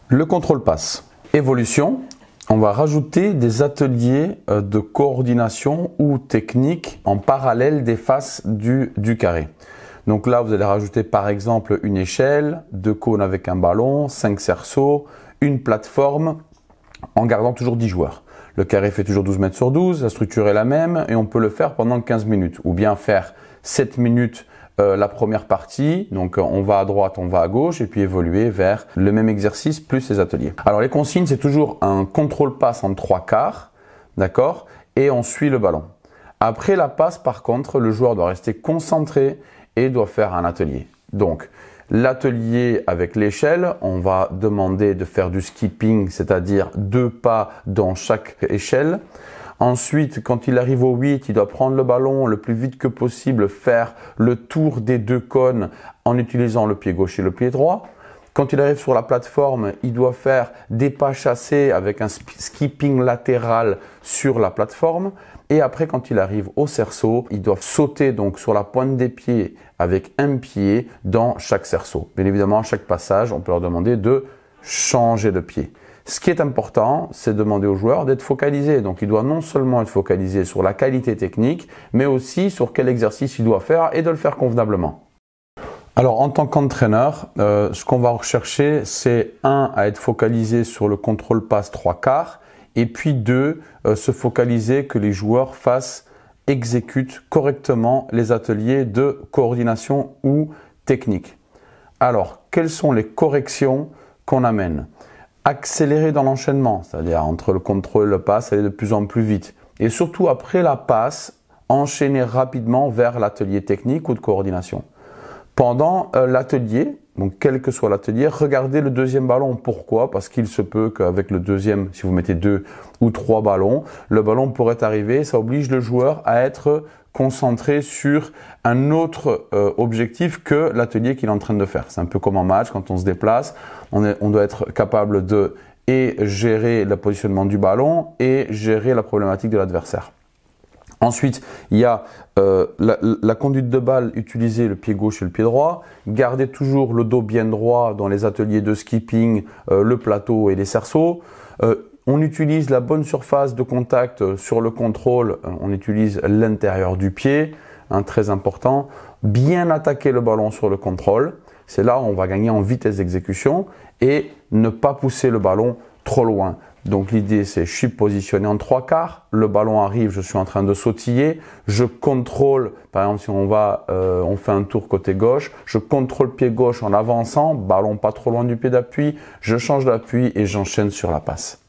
Le contrôle passe. Évolution, on va rajouter des ateliers de coordination ou technique en parallèle des faces du carré. Donc là, vous allez rajouter par exemple une échelle, 2 cônes avec un ballon, 5 cerceaux, une plateforme en gardant toujours 10 joueurs. Le carré fait toujours 12 mètres sur 12, la structure est la même et on peut le faire pendant 15 minutes ou bien faire 7 minutes la première partie, donc on va à droite, on va à gauche et puis évoluer vers le même exercice plus les ateliers. Alors les consignes, c'est toujours un contrôle passe en 3/4, d'accord, et on suit le ballon. Après la passe, par contre, le joueur doit rester concentré et doit faire un atelier. Donc l'atelier avec l'échelle, on va demander de faire du skipping, c'est-à-dire 2 pas dans chaque échelle. Ensuite, quand il arrive au 8, il doit prendre le ballon le plus vite que possible, faire le tour des 2 cônes en utilisant le pied gauche et le pied droit. Quand il arrive sur la plateforme, il doit faire des pas chassés avec un skipping latéral sur la plateforme. Et après, quand il arrive au cerceau, il doit sauter donc sur la pointe des pieds avec un pied dans chaque cerceau. Bien évidemment, à chaque passage, on peut leur demander de changer de pied. Ce qui est important, c'est de demander aux joueurs d'être focalisés. Donc, il doit non seulement être focalisé sur la qualité technique, mais aussi sur quel exercice il doit faire et de le faire convenablement. Alors, en tant qu'entraîneur, ce qu'on va rechercher, c'est 1, à être focalisé sur le contrôle passe 3/4 et puis 2, se focaliser que les joueurs exécutent correctement les ateliers de coordination ou technique. Alors, quelles sont les corrections qu'on amène? Accélérer dans l'enchaînement, c'est-à-dire entre le contrôle et le passe, aller de plus en plus vite. Et surtout après la passe, enchaîner rapidement vers l'atelier technique ou de coordination. Pendant l'atelier, donc quel que soit l'atelier, regardez le deuxième ballon. Pourquoi? Parce qu'il se peut qu'avec le deuxième, si vous mettez 2 ou 3 ballons, le ballon pourrait arriver. Ça oblige le joueur à être concentré sur un autre objectif que l'atelier qu'il est en train de faire. C'est un peu comme en match, quand on se déplace, on doit être capable de gérer le positionnement du ballon et gérer la problématique de l'adversaire. Ensuite, il y a la conduite de balle, utiliser le pied gauche et le pied droit, garder toujours le dos bien droit dans les ateliers de skipping, le plateau et les cerceaux. On utilise la bonne surface de contact sur le contrôle, on utilise l'intérieur du pied, très important. Bien attaquer le ballon sur le contrôle, c'est là où on va gagner en vitesse d'exécution et ne pas pousser le ballon trop loin. Donc l'idée c'est je suis positionné en 3/4, le ballon arrive, je suis en train de sautiller, je contrôle, par exemple si on fait un tour côté gauche, je contrôle pied gauche en avançant, ballon pas trop loin du pied d'appui, je change d'appui et j'enchaîne sur la passe.